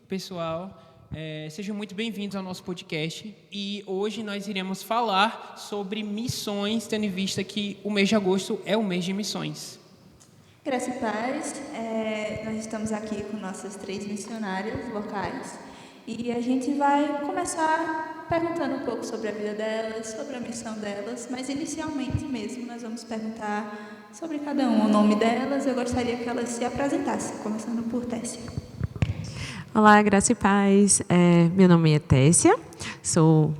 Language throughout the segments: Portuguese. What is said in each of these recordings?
pessoal. Sejam muito bem-vindos ao nosso podcast. E hoje nós iremos falar sobre missões, tendo em vista que o mês de agosto é o mês de missões. Graça e paz, nós estamos aqui com nossas 3 missionárias locais e a gente vai começar perguntando um pouco sobre a vida delas, sobre a missão delas, mas inicialmente mesmo nós vamos perguntar sobre cada um, o nome delas. Eu gostaria que elas se apresentassem, começando por Tessia. Olá, graça e paz. Meu nome é Tessia, sou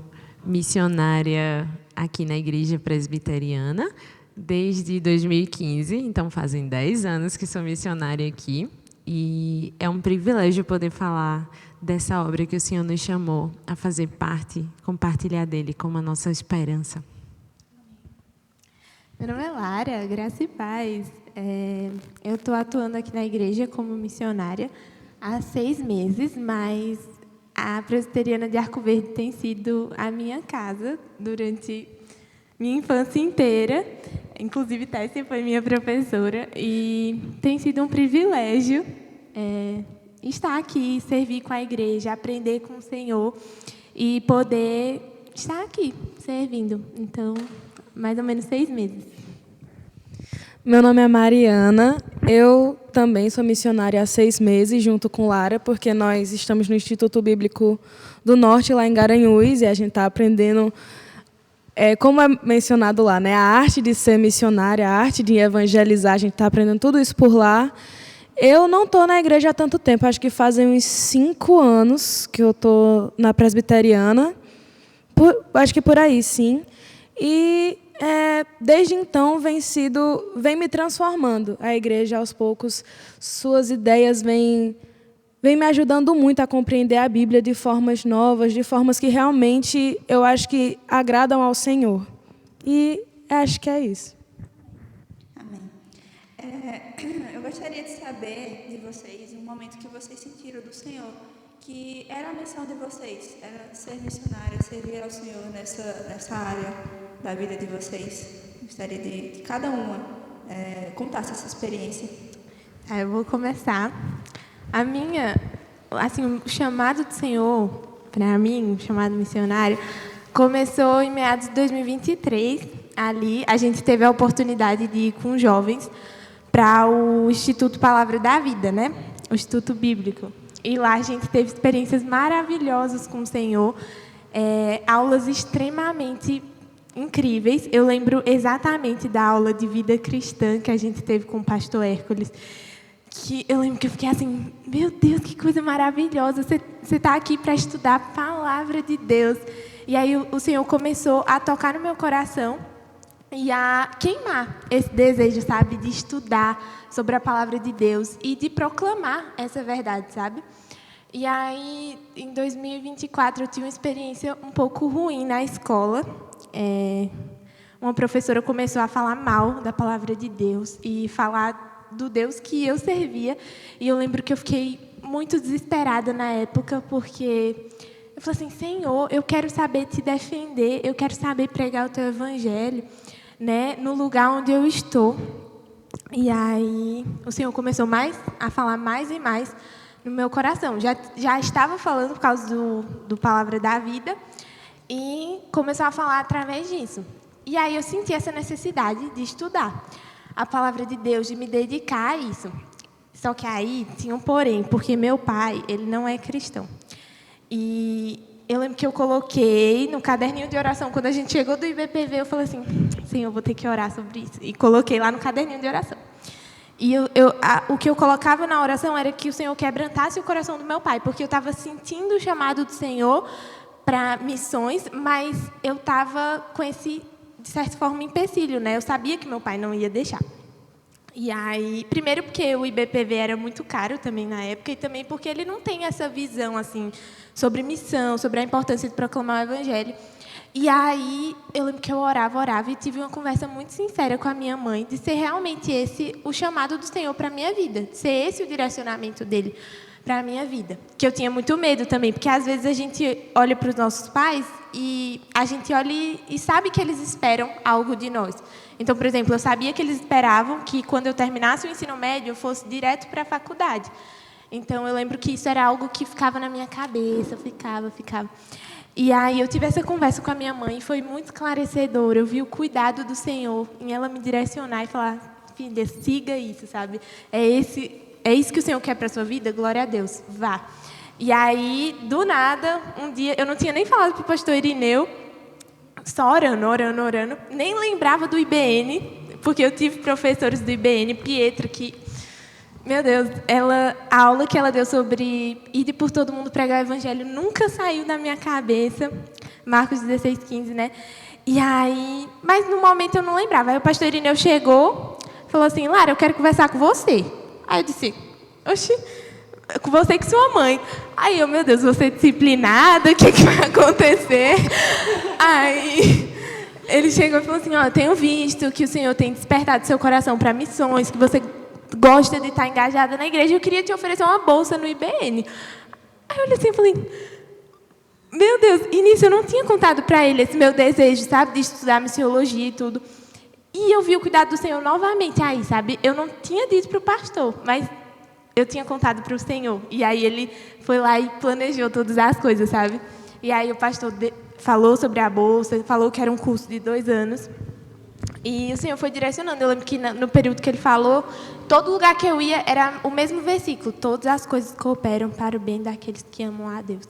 missionária aqui na Igreja Presbiteriana desde 2015, então fazem 10 anos que sou missionária aqui. E é um privilégio poder falar dessa obra que o Senhor nos chamou a fazer parte, compartilhar dele como a nossa esperança. Meu nome é Lara, graça e paz. Eu estou atuando aqui na igreja como missionária há 6 meses, mas a Presbiteriana de Arco Verde tem sido a minha casa durante minha infância inteira. Inclusive, Tessia foi minha professora e tem sido um privilégio estar aqui, servir com a igreja, aprender com o Senhor e poder estar aqui, servindo. Então, mais ou menos 6 meses. Meu nome é Mariana, eu também sou missionária há 6 meses, junto com Lara, porque nós estamos no Instituto Bíblico do Norte, lá em Garanhuns, e a gente está aprendendo, como é mencionado lá, né, a arte de ser missionária, a arte de evangelizar, a gente está aprendendo tudo isso por lá. Eu não estou na igreja há tanto tempo, acho que fazem uns 5 anos que eu estou na Presbiteriana, acho que por aí, sim. E desde então vem me transformando. A igreja, aos poucos, suas ideias vêm me ajudando muito a compreender a Bíblia de formas novas, de formas que realmente eu acho que agradam ao Senhor. E acho que é isso. Amém. Eu gostaria de saber de vocês um momento que vocês sentiram do Senhor, que era a missão de vocês, era ser missionária, servir ao Senhor nessa área da vida de vocês. Gostaria de cada uma contasse essa experiência. Eu vou começar. O chamado do Senhor, para mim, o chamado missionário, começou em meados de 2023. Ali, a gente teve a oportunidade de ir com jovens para o Instituto Palavra da Vida, né? O Instituto Bíblico. E lá a gente teve experiências maravilhosas com o Senhor, aulas extremamente incríveis. Eu lembro exatamente da aula de vida cristã que a gente teve com o pastor Hércules, que eu lembro que eu fiquei assim, meu Deus, que coisa maravilhosa, você está aqui para estudar a palavra de Deus. E aí o Senhor começou a tocar no meu coração e a queimar esse desejo, sabe, de estudar sobre a palavra de Deus e de proclamar essa verdade, sabe? E aí, em 2024, eu tive uma experiência um pouco ruim na escola. Uma professora começou a falar mal da palavra de Deus e falar do Deus que eu servia. E eu lembro que eu fiquei muito desesperada na época, porque eu falei assim, Senhor, eu quero saber te defender, eu quero saber pregar o teu evangelho, né, no lugar onde eu estou. E aí o Senhor começou a falar mais e mais no meu coração. Já estava falando por causa do Palavra da Vida e começou a falar através disso. E aí eu senti essa necessidade de estudar a Palavra de Deus, de me dedicar a isso. Só que aí tinha um porém, porque meu pai, ele não é cristão. E eu lembro que eu coloquei no caderninho de oração, quando a gente chegou do IBPV, eu falei assim, Senhor, eu vou ter que orar sobre isso. E coloquei lá no caderninho de oração. E o que eu colocava na oração era que o Senhor quebrantasse o coração do meu pai, porque eu estava sentindo o chamado do Senhor para missões, mas eu estava com esse, de certa forma, empecilho, né? Eu sabia que meu pai não ia deixar. E aí, primeiro porque o IBPV era muito caro também na época, e também porque ele não tem essa visão assim sobre missão, sobre a importância de proclamar o evangelho. E aí, eu lembro que eu orava e tive uma conversa muito sincera com a minha mãe de ser realmente esse o chamado do Senhor para a minha vida, de ser esse o direcionamento dele para a minha vida. Que eu tinha muito medo também, porque às vezes a gente olha para os nossos pais e a gente olha e sabe que eles esperam algo de nós. Então, por exemplo, eu sabia que eles esperavam que quando eu terminasse o ensino médio eu fosse direto para a faculdade. Então, eu lembro que isso era algo que ficava na minha cabeça, ficava. E aí, eu tive essa conversa com a minha mãe, e foi muito esclarecedor. Eu vi o cuidado do Senhor em ela me direcionar e falar, filha, siga isso, sabe? É isso que o Senhor quer para a sua vida? Glória a Deus, vá. E aí, do nada, um dia, eu não tinha nem falado para o pastor Irineu, só orando. Nem lembrava do IBN, porque eu tive professores do IBN, Pietra, que, meu Deus, a aula que ela deu sobre ir por todo mundo pregar o evangelho nunca saiu da minha cabeça. Marcos 16:15, né? E aí, mas no momento eu não lembrava. Aí o pastor Irineu chegou, falou assim, Lara, eu quero conversar com você. Aí eu disse, oxi, com você que sua mãe. Aí eu, meu Deus, vou ser disciplinada, o que vai acontecer? Aí ele chegou e falou assim, ó, tenho visto que o Senhor tem despertado seu coração para missões, que você gosta de estar engajada na igreja, eu queria te oferecer uma bolsa no IBN. Aí eu olhei assim e falei, meu Deus, e nisso eu não tinha contado para ele esse meu desejo, sabe, de estudar missiologia e tudo. E eu vi o cuidado do Senhor novamente aí, sabe? Eu não tinha dito para o pastor, mas eu tinha contado para o Senhor. E aí ele foi lá e planejou todas as coisas, sabe? E aí o pastor falou sobre a bolsa, falou que era um curso de 2 anos. E o Senhor foi direcionando. Eu lembro que no período que ele falou, todo lugar que eu ia era o mesmo versículo. Todas as coisas cooperam para o bem daqueles que amam a Deus.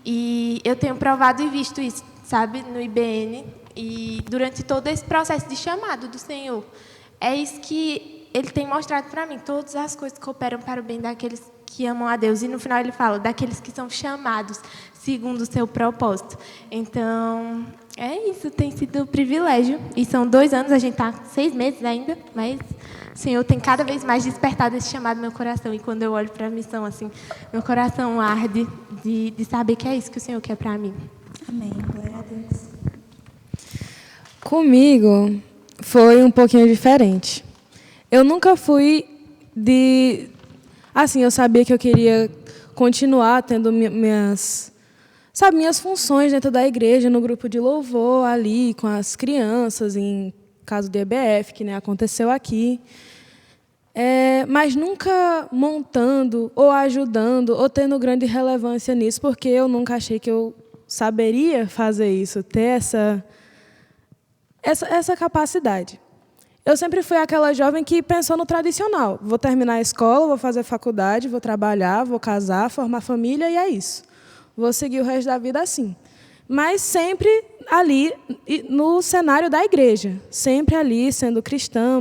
E eu tenho provado e visto isso, sabe, no IBN. E durante todo esse processo de chamado do Senhor, é isso que Ele tem mostrado para mim. Todas as coisas cooperam para o bem daqueles que amam a Deus. E no final Ele fala, daqueles que são chamados segundo o seu propósito. Então, é isso, tem sido um privilégio. E são 2 anos, a gente está 6 meses ainda, mas o Senhor tem cada vez mais despertado esse chamado no meu coração. E quando eu olho para a missão, assim, meu coração arde de saber que é isso que o Senhor quer para mim. Amém. Glória a Deus. Comigo foi um pouquinho diferente. Eu nunca fui de... Assim, eu sabia que eu queria continuar tendo minhas funções dentro da igreja, no grupo de louvor, ali, com as crianças, em caso de EBF, que nem aconteceu aqui. Mas nunca montando, ou ajudando, ou tendo grande relevância nisso, porque eu nunca achei que eu saberia fazer isso, ter essa capacidade. Eu sempre fui aquela jovem que pensou no tradicional. Vou terminar a escola, vou fazer faculdade, vou trabalhar, vou casar, formar família, e é isso. Vou seguir o resto da vida assim. Mas sempre ali no cenário da igreja. Sempre ali, sendo cristã,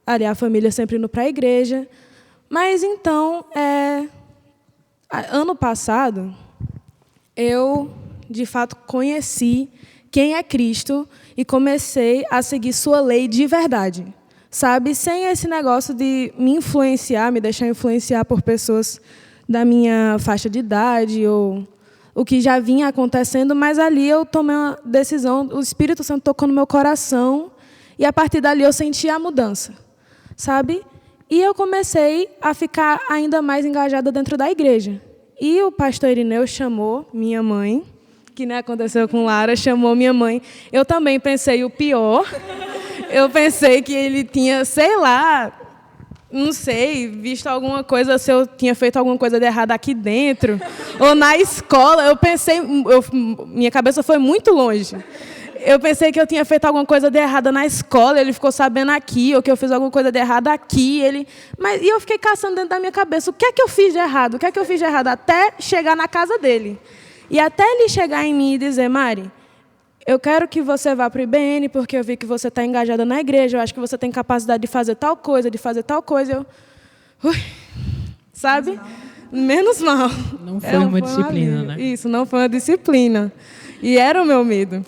ali a família sempre indo para a igreja. Mas, então, ano passado, eu, de fato, conheci quem é Cristo e comecei a seguir sua lei de verdade, sabe? Sem esse negócio de me influenciar, me deixar influenciar por pessoas da minha faixa de idade ou o que já vinha acontecendo, mas ali eu tomei uma decisão, o Espírito Santo tocou no meu coração e, a partir dali, eu senti a mudança, sabe? E eu comecei a ficar ainda mais engajada dentro da igreja. E o pastor Irineu chamou minha mãe, que nem aconteceu com Lara, chamou minha mãe. Eu também pensei o pior. Eu pensei que ele tinha, sei lá, não sei, visto alguma coisa, se eu tinha feito alguma coisa de errado aqui dentro, ou na escola. Eu pensei, minha cabeça foi muito longe. Eu pensei que eu tinha feito alguma coisa de errada na escola, ele ficou sabendo aqui, ou que eu fiz alguma coisa de errada aqui. E eu fiquei caçando dentro da minha cabeça, o que é que eu fiz de errado? O que é que eu fiz de errado? Até chegar na casa dele. E até ele chegar em mim e dizer, Mari, eu quero que você vá para o IBN, porque eu vi que você está engajada na igreja, eu acho que você tem capacidade de fazer tal coisa, sabe? Menos mal. Não foi uma disciplina, né? Isso, não foi uma disciplina. E era o meu medo.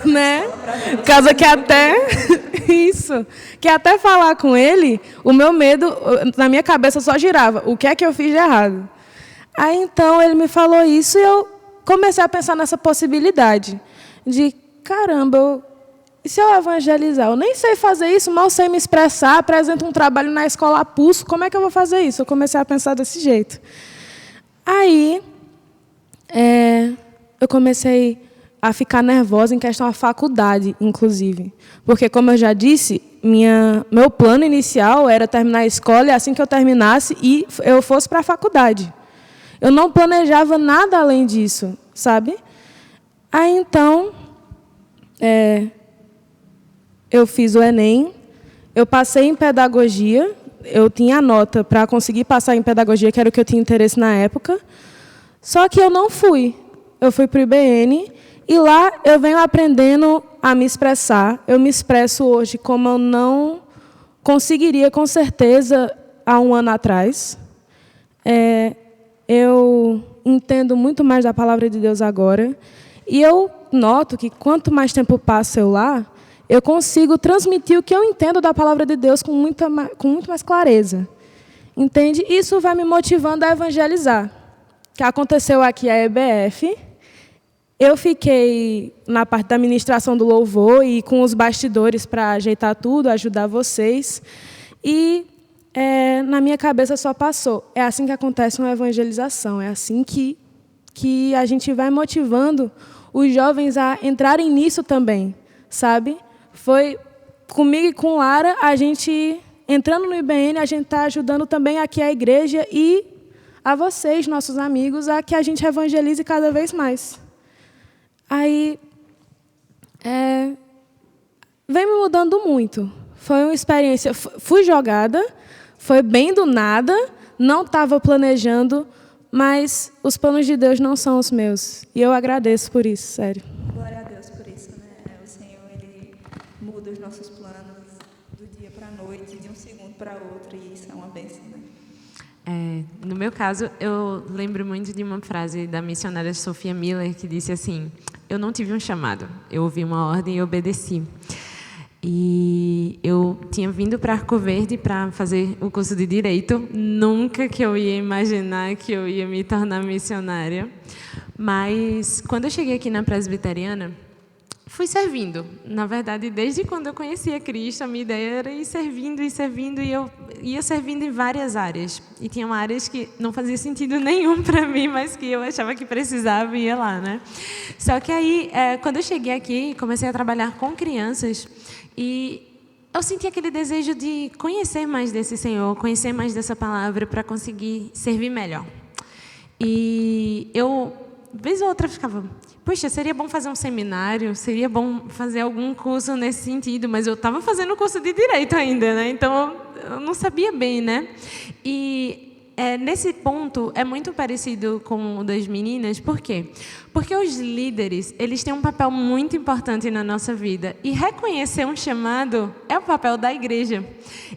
Né? Causa que até... Isso. Que até falar com ele, o meu medo, na minha cabeça, só girava. O que é que eu fiz de errado? Aí, então, ele me falou isso e eu comecei a pensar nessa possibilidade de, caramba, e se eu evangelizar? Eu nem sei fazer isso, mal sei me expressar, apresento um trabalho na escola a pulso, como é que eu vou fazer isso? Eu comecei a pensar desse jeito. Aí, eu comecei a ficar nervosa em questão à faculdade, inclusive. Porque, como eu já disse, meu plano inicial era terminar a escola e, assim que eu terminasse, eu fosse para a faculdade. Eu não planejava nada além disso, sabe? Aí, então, eu fiz o Enem, eu passei em pedagogia, eu tinha a nota para conseguir passar em pedagogia, que era o que eu tinha interesse na época, só que eu não fui. Eu fui para o IBN e lá eu venho aprendendo a me expressar. Eu me expresso hoje como eu não conseguiria, com certeza, há um ano atrás. Eu entendo muito mais da palavra de Deus agora. E eu noto que, quanto mais tempo passa eu lá, eu consigo transmitir o que eu entendo da palavra de Deus com muito mais clareza. Entende? Isso vai me motivando a evangelizar. O que aconteceu aqui é a EBF. Eu fiquei na parte da administração do louvor e com os bastidores para ajeitar tudo, ajudar vocês. E na minha cabeça só passou. É assim que acontece uma evangelização. É assim que a gente vai motivando os jovens a entrarem nisso também, sabe? Foi comigo e com Lara, a gente, entrando no IBN, a gente está ajudando também aqui a igreja e a vocês, nossos amigos, a que a gente evangelize cada vez mais. Aí, vem me mudando muito. Foi uma experiência... Fui jogada, foi bem do nada, não estava planejando, mas os planos de Deus não são os meus. E eu agradeço por isso, sério. Glória a Deus por isso, né? O Senhor, Ele muda os nossos planos do dia para a noite, de um segundo para outro, e isso é uma bênção, né? No meu caso, eu lembro muito de uma frase da missionária Sophia Miller, que disse assim: eu não tive um chamado, eu ouvi uma ordem e obedeci. E eu tinha vindo para Arco Verde para fazer o curso de Direito, nunca que eu ia imaginar que eu ia me tornar missionária. Mas, quando eu cheguei aqui na Presbiteriana, fui servindo. Na verdade, desde quando eu conhecia Cristo, a minha ideia era ir servindo, e eu ia servindo em várias áreas. E tinham áreas que não fazia sentido nenhum para mim, mas que eu achava que precisava e ia lá, né? Só que aí, quando eu cheguei aqui, comecei a trabalhar com crianças e eu senti aquele desejo de conhecer mais desse Senhor, conhecer mais dessa palavra para conseguir servir melhor. E eu, vez ou outra, ficava... Poxa, seria bom fazer um seminário, seria bom fazer algum curso nesse sentido, mas eu estava fazendo curso de Direito ainda, né? Então, eu não sabia bem, né? E nesse ponto, é muito parecido com o das meninas. Por quê? Porque os líderes, eles têm um papel muito importante na nossa vida. E reconhecer um chamado é o papel da igreja.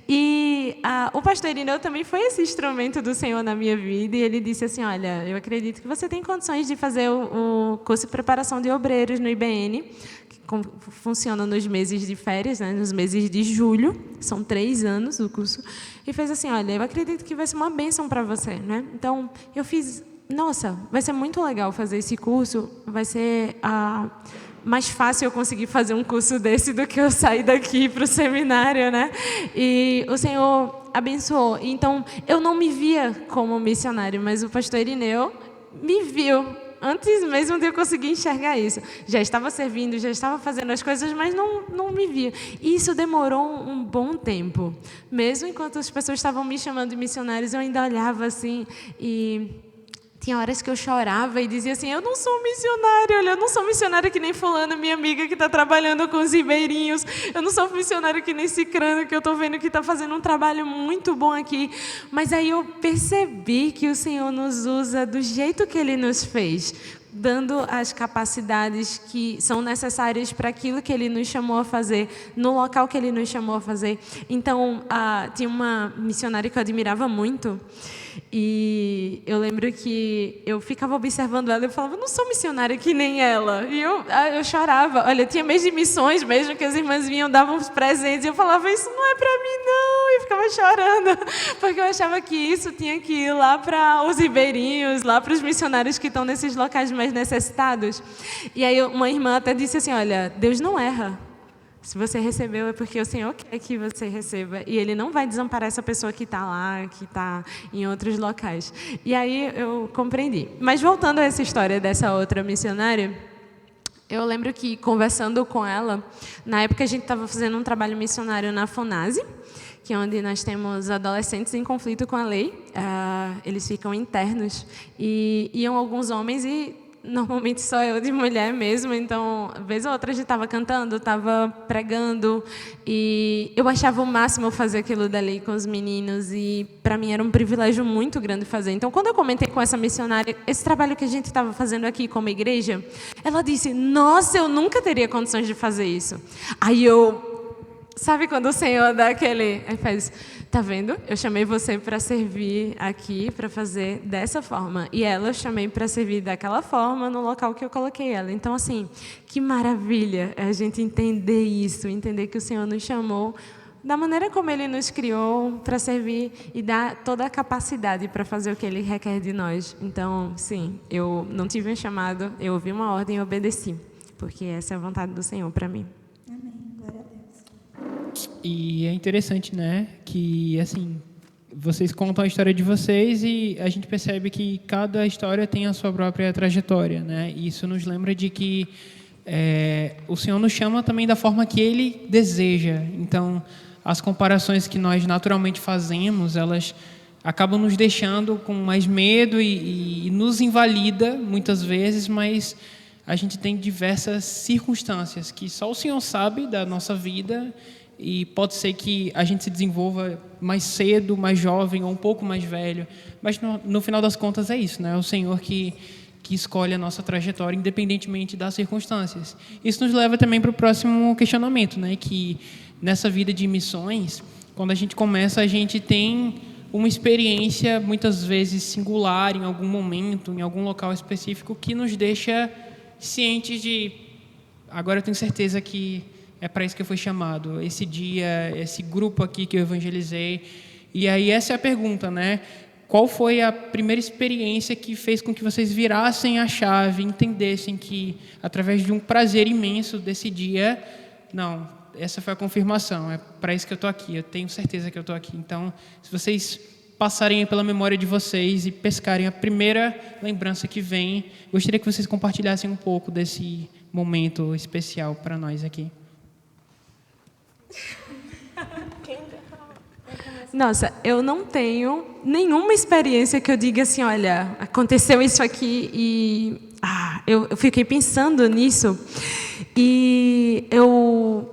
E o pastor Irineu também foi esse instrumento do Senhor na minha vida. E ele disse assim, olha, eu acredito que você tem condições de fazer o curso de preparação de obreiros no IBN, que funciona nos meses de férias, né, nos meses de julho. São 3 anos o curso. E fez assim, olha, eu acredito que vai ser uma bênção para você, né? Então, eu fiz... Nossa, vai ser muito legal fazer esse curso, vai ser mais fácil eu conseguir fazer um curso desse do que eu sair daqui para o seminário, né? E o Senhor abençoou. Então, eu não me via como missionário, mas o pastor Irineu me viu. Antes mesmo de eu conseguir enxergar isso. Já estava servindo, já estava fazendo as coisas, mas não me via. E isso demorou um bom tempo. Mesmo enquanto as pessoas estavam me chamando de missionários, eu ainda olhava assim e... Tinha horas que eu chorava e dizia assim, eu não sou missionária, olha, eu não sou missionária que nem fulana, minha amiga que está trabalhando com os ribeirinhos, eu não sou missionária que nem Cicrano, que eu estou vendo que está fazendo um trabalho muito bom aqui. Mas aí eu percebi que o Senhor nos usa do jeito que Ele nos fez, dando as capacidades que são necessárias para aquilo que Ele nos chamou a fazer, no local que Ele nos chamou a fazer. Então, tinha uma missionária que eu admirava muito, e eu lembro que eu ficava observando ela e eu falava, eu não sou missionária que nem ela. E eu chorava. Olha, tinha mês de missões mesmo, que as irmãs vinham, davam uns presentes, e eu falava, isso não é para mim, não. E eu ficava chorando, porque eu achava que isso tinha que ir lá para os ribeirinhos, lá para os missionários que estão nesses locais mais necessitados. E aí uma irmã até disse assim, olha, Deus não erra. Se você recebeu, é porque o Senhor quer que você receba. E Ele não vai desamparar essa pessoa que está lá, que está em outros locais. E aí eu compreendi. Mas voltando a essa história dessa outra missionária, Eu lembro que, conversando com ela, na época a gente estava fazendo um trabalho missionário na FONASE, que é onde nós temos adolescentes em conflito com a lei. Eles ficam internos. E iam alguns homens e, normalmente, só eu de mulher mesmo. Então, vez ou outra, a gente estava cantando, estava pregando. E eu achava o máximo fazer aquilo dali com os meninos. E, para mim, era um privilégio muito grande fazer. Então, quando eu comentei com essa missionária esse trabalho que a gente estava fazendo aqui como igreja, ela disse, nossa, eu nunca teria condições de fazer isso. Aí eu... Sabe quando o Senhor dá aquele... Aí faz, tá vendo? Eu chamei você para servir aqui, para fazer dessa forma. E ela eu chamei para servir daquela forma no local que eu coloquei ela. Então, assim, que maravilha a gente entender isso, entender que o Senhor nos chamou da maneira como Ele nos criou para servir e dar toda a capacidade para fazer o que Ele requer de nós. Então, sim, eu não tive um chamado, eu ouvi uma ordem e obedeci, porque essa é a vontade do Senhor para mim. E é interessante, né, que, assim, vocês contam a história de vocês e a gente percebe que cada história tem a sua própria trajetória, né? E isso nos lembra de que o Senhor nos chama também da forma que Ele deseja. Então, as comparações que nós naturalmente fazemos, elas acabam nos deixando com mais medo e nos invalida, muitas vezes, mas a gente tem diversas circunstâncias que só o Senhor sabe da nossa vida. E pode ser que a gente se desenvolva mais cedo, mais jovem ou um pouco mais velho. Mas, no final das contas, é isso, né? É o Senhor que escolhe a nossa trajetória, independentemente das circunstâncias. Isso nos leva também para o próximo questionamento, né? Que nessa vida de missões, quando a gente começa, a gente tem uma experiência, muitas vezes singular, em algum momento, em algum local específico, que nos deixa cientes de... Agora eu tenho certeza que é para isso que eu fui chamado, esse dia, esse grupo aqui que eu evangelizei. E aí essa é a pergunta, né? Qual foi a primeira experiência que fez com que vocês virassem a chave, entendessem que, através de um prazer imenso desse dia, não, essa foi a confirmação, é para isso que eu estou aqui, eu tenho certeza que eu estou aqui. Então, se vocês passarem pela memória de vocês e pescarem a primeira lembrança que vem, gostaria que vocês compartilhassem um pouco desse momento especial para nós aqui. Nossa, eu não tenho nenhuma experiência que eu diga assim, olha, aconteceu isso aqui e eu fiquei pensando nisso e eu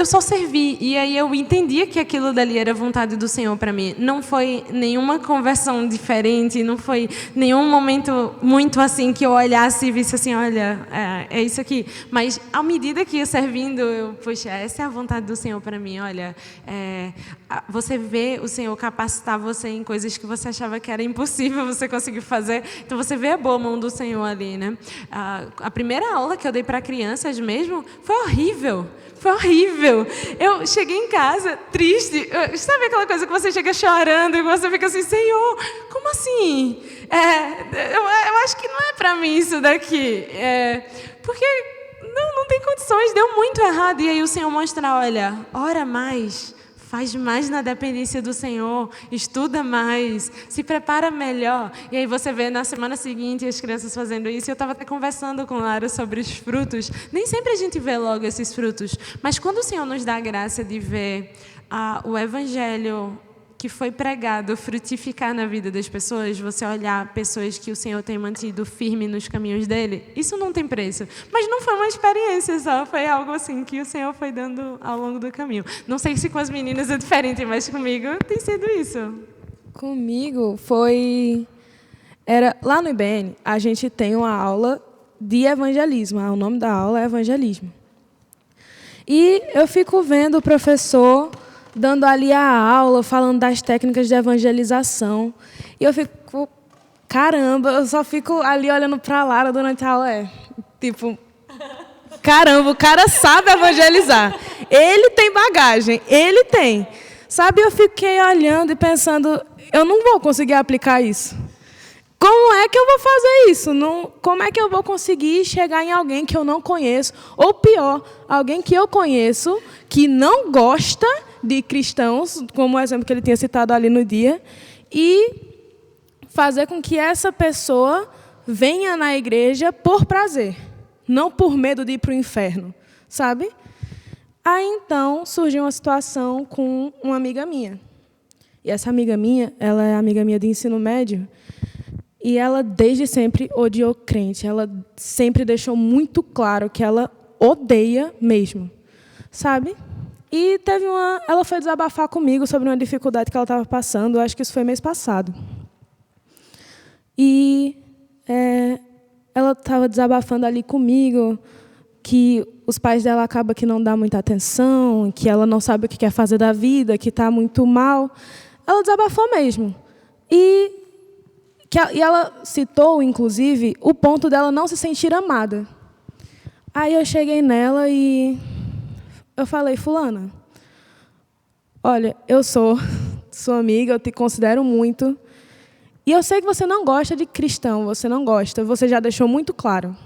só servi. E aí eu entendia que aquilo dali era vontade do Senhor para mim. Não foi nenhuma conversão diferente, não foi nenhum momento muito assim que eu olhasse e visse assim, olha, é isso aqui. Mas, à medida que ia servindo, poxa, essa é a vontade do Senhor para mim. Olha, você vê o Senhor capacitar você em coisas que você achava que era impossível você conseguir fazer. Então, você vê a boa mão do Senhor ali, né? A primeira aula que eu dei para crianças mesmo foi horrível. Foi horrível. Eu cheguei em casa triste. Sabe aquela coisa que você chega chorando e você fica assim, Senhor, como assim? Eu acho que não é para mim isso daqui. Porque não tem condições, deu muito errado. E aí o Senhor mostra, olha, ora mais, faz mais na dependência do Senhor, estuda mais, se prepara melhor. E aí você vê na semana seguinte as crianças fazendo isso. Eu estava até conversando com Lara sobre os frutos. Nem sempre a gente vê logo esses frutos, mas quando o Senhor nos dá a graça de ver o Evangelho que foi pregado frutificar na vida das pessoas, você olhar pessoas que o Senhor tem mantido firme nos caminhos dele, isso não tem preço. Mas não foi uma experiência só, foi algo assim que o Senhor foi dando ao longo do caminho. Não sei se com as meninas é diferente, mas comigo tem sido isso. Comigo lá no IBN, a gente tem uma aula de evangelismo. O nome da aula é evangelismo. E eu fico vendo o professor dando ali a aula, falando das técnicas de evangelização. E eu fico, caramba, eu só fico ali olhando para a Lara durante a aula. Tipo, caramba, o cara sabe evangelizar. Ele tem bagagem, ele tem. Sabe, eu fiquei olhando e pensando, eu não vou conseguir aplicar isso. Como é que eu vou fazer isso? Como é que eu vou conseguir chegar em alguém que eu não conheço? Ou pior, alguém que eu conheço, que não gosta de cristãos, como o exemplo que ele tinha citado ali no dia, e fazer com que essa pessoa venha na igreja por prazer. não por medo de ir para o inferno, sabe? Aí, então, surgiu uma situação com uma amiga minha. E essa amiga minha, ela é amiga minha de ensino médio, e ela, desde sempre, odiou crente. Ela sempre deixou muito claro que ela odeia mesmo, sabe? E ela foi desabafar comigo sobre uma dificuldade que ela estava passando, acho que isso foi mês passado. E ela estava desabafando ali comigo, que os pais dela acabam que não dão muita atenção, que ela não sabe o que quer fazer da vida, que está muito mal. Ela desabafou mesmo. E ela citou, inclusive, o ponto dela não se sentir amada. Aí eu cheguei nela e eu falei, fulana, olha, eu sou sua amiga, eu te considero muito, e eu sei que você não gosta de cristão, você não gosta, você já deixou muito claro.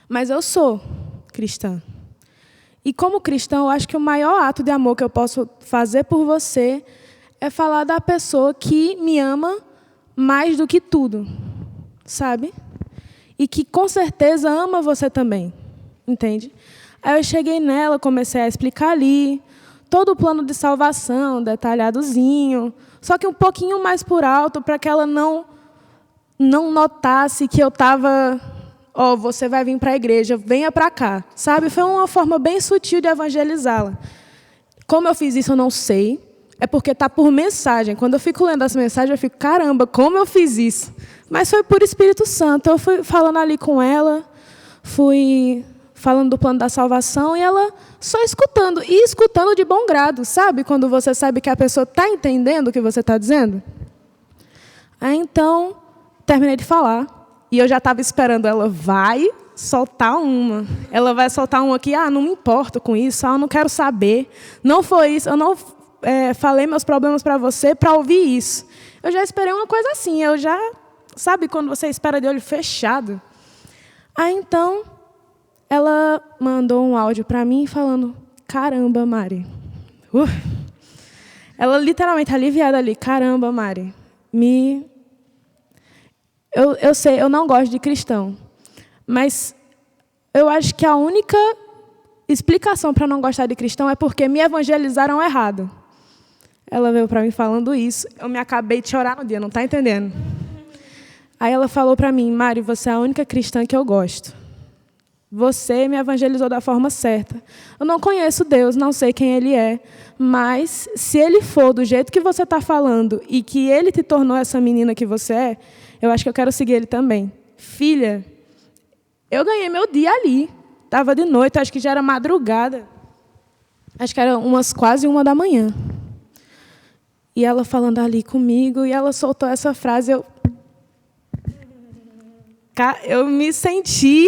Mas eu sou cristã. E como cristão, eu acho que o maior ato de amor que eu posso fazer por você é falar da pessoa que me ama mais do que tudo, sabe? E que, com certeza, ama você também, entende? Aí eu cheguei nela, comecei a explicar ali todo o plano de salvação, detalhadozinho, só que um pouquinho mais por alto, para que ela não notasse que eu estava... você vai vir para a igreja, venha para cá, sabe? Foi uma forma bem sutil de evangelizá-la. Como eu fiz isso, eu não sei. É porque está por mensagem. Quando eu fico lendo as mensagens, eu fico, caramba, como eu fiz isso? Mas foi por Espírito Santo. Eu fui falando ali com ela, fui falando do plano da salvação, e ela só escutando, e escutando de bom grado, sabe? Quando você sabe que a pessoa está entendendo o que você está dizendo. Aí, então, terminei de falar, e eu já estava esperando, ela vai soltar uma. Ela vai soltar uma aqui, não me importo com isso, eu não quero saber. Não foi isso, eu não... falei meus problemas para você para ouvir isso. Eu já esperei uma coisa assim, sabe quando você espera de olho fechado? Aí, então, ela mandou um áudio para mim falando, caramba, Mari. Ela literalmente aliviada ali, caramba, Mari. Eu sei, eu não gosto de cristão, mas eu acho que a única explicação para não gostar de cristão é porque me evangelizaram errado. Ela veio para mim falando isso. Eu me acabei de chorar no dia, não está entendendo? Aí ela falou para mim, Mari, você é a única cristã que eu gosto. Você me evangelizou da forma certa. Eu não conheço Deus, não sei quem Ele é, mas se Ele for do jeito que você está falando e que Ele te tornou essa menina que você é, eu acho que eu quero seguir Ele também. Filha, eu ganhei meu dia ali. Estava de noite, acho que já era madrugada. Acho que era quase 1h. E ela falando ali comigo, e ela soltou essa frase, eu me senti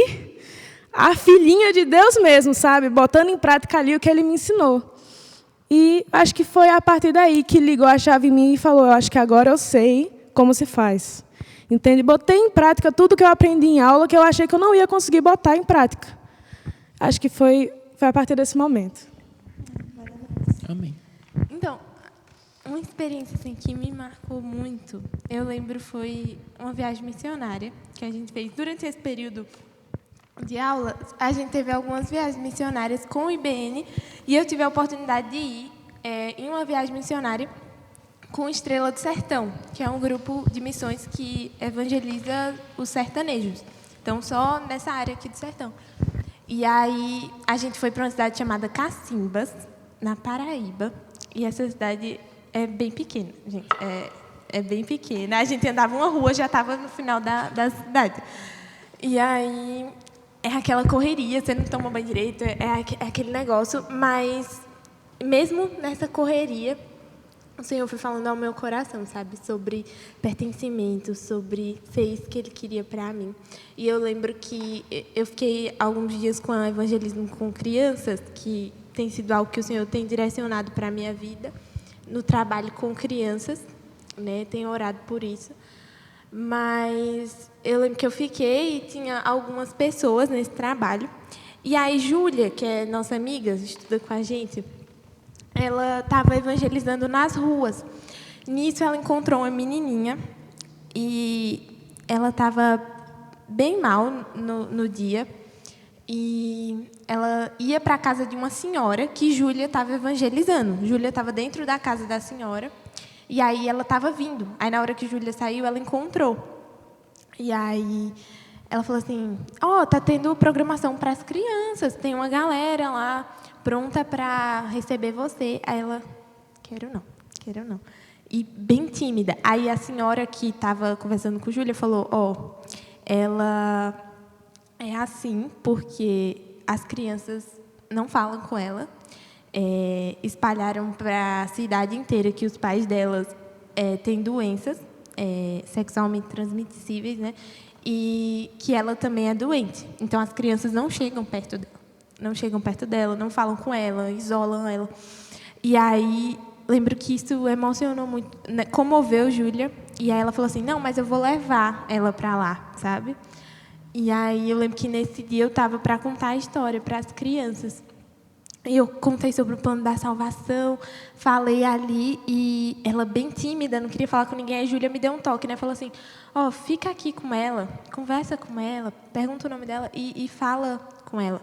a filhinha de Deus mesmo, sabe? Botando em prática ali o que Ele me ensinou. E acho que foi a partir daí que ligou a chave em mim e falou, eu acho que agora eu sei como se faz. Entende? Botei em prática tudo que eu aprendi em aula, que eu achei que eu não ia conseguir botar em prática. Acho que foi a partir desse momento. Amém. Então, uma experiência assim, que me marcou muito, eu lembro, foi uma viagem missionária que a gente fez. Durante esse período de aula, a gente teve algumas viagens missionárias com o IBN, e eu tive a oportunidade de ir em uma viagem missionária com Estrela do Sertão, que é um grupo de missões que evangeliza os sertanejos. Então, só nessa área aqui do sertão. E aí, a gente foi para uma cidade chamada Cacimbas, na Paraíba, e essa cidade é bem pequena, gente. É bem pequena. A gente andava uma rua, já estava no final da cidade. E aí, é aquela correria, você não toma banho direito, é aquele negócio, mas mesmo nessa correria, o Senhor foi falando ao meu coração, sabe? Sobre pertencimento, sobre ser isso que Ele queria para mim. E eu lembro que eu fiquei alguns dias com o evangelismo com crianças, que tem sido algo que o Senhor tem direcionado para a minha vida, no trabalho com crianças, né? Tenho orado por isso. Mas eu lembro que eu fiquei e tinha algumas pessoas nesse trabalho. E aí, Júlia, que é nossa amiga, estuda com a gente, ela estava evangelizando nas ruas. Nisso, ela encontrou uma menininha e ela estava bem mal no dia. E ela ia para a casa de uma senhora que Júlia estava evangelizando. Júlia estava dentro da casa da senhora. E aí ela estava vindo. Aí, na hora que Júlia saiu, ela encontrou. E aí ela falou assim, tá tendo programação para as crianças. Tem uma galera lá pronta para receber você. Aí ela, quero não. E bem tímida. Aí a senhora que estava conversando com Júlia falou, ela é assim porque as crianças não falam com ela. Espalharam para a cidade inteira que os pais delas têm doenças sexualmente transmissíveis, né? E que ela também é doente. Então, as crianças não chegam perto dela, não falam com ela, isolam ela. E aí, lembro que isso emocionou muito, né? Comoveu Júlia. E aí ela falou assim, não, mas eu vou levar ela para lá, sabe? E aí eu lembro que nesse dia eu estava para contar a história para as crianças. Eu contei sobre o plano da salvação, falei ali, e ela bem tímida, não queria falar com ninguém. Aí a Júlia me deu um toque, né? Falou assim, fica aqui com ela, conversa com ela, pergunta o nome dela e fala com ela.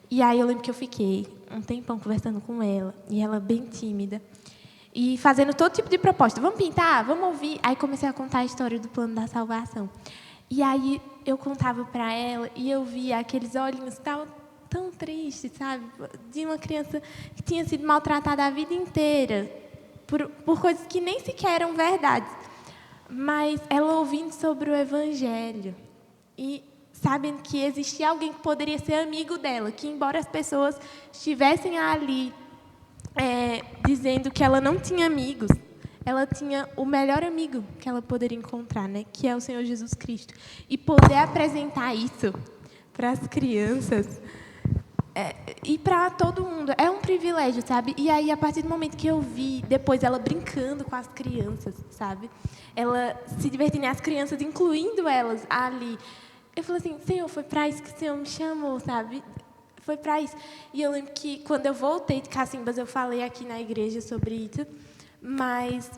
E aí eu lembro que eu fiquei um tempão conversando com ela, e ela bem tímida, e fazendo todo tipo de proposta. Vamos pintar? Vamos ouvir? Aí comecei a contar a história do plano da salvação. E aí eu contava para ela, e eu via aqueles olhinhos que estavam tão triste, sabe? De uma criança que tinha sido maltratada a vida inteira por coisas que nem sequer eram verdades. Mas ela ouvindo sobre o Evangelho e sabendo que existia alguém que poderia ser amigo dela, que embora as pessoas estivessem ali dizendo que ela não tinha amigos, ela tinha o melhor amigo que ela poderia encontrar, né? Que é o Senhor Jesus Cristo. E poder apresentar isso para as crianças e para todo mundo é um privilégio, sabe? E aí, a partir do momento que eu vi depois ela brincando com as crianças, sabe? Ela se divertindo, as crianças incluindo elas ali. Eu falei assim, Senhor, foi para isso que o Senhor me chamou, sabe? Foi para isso. E eu lembro que quando eu voltei de Cacimbas, eu falei aqui na igreja sobre isso, mas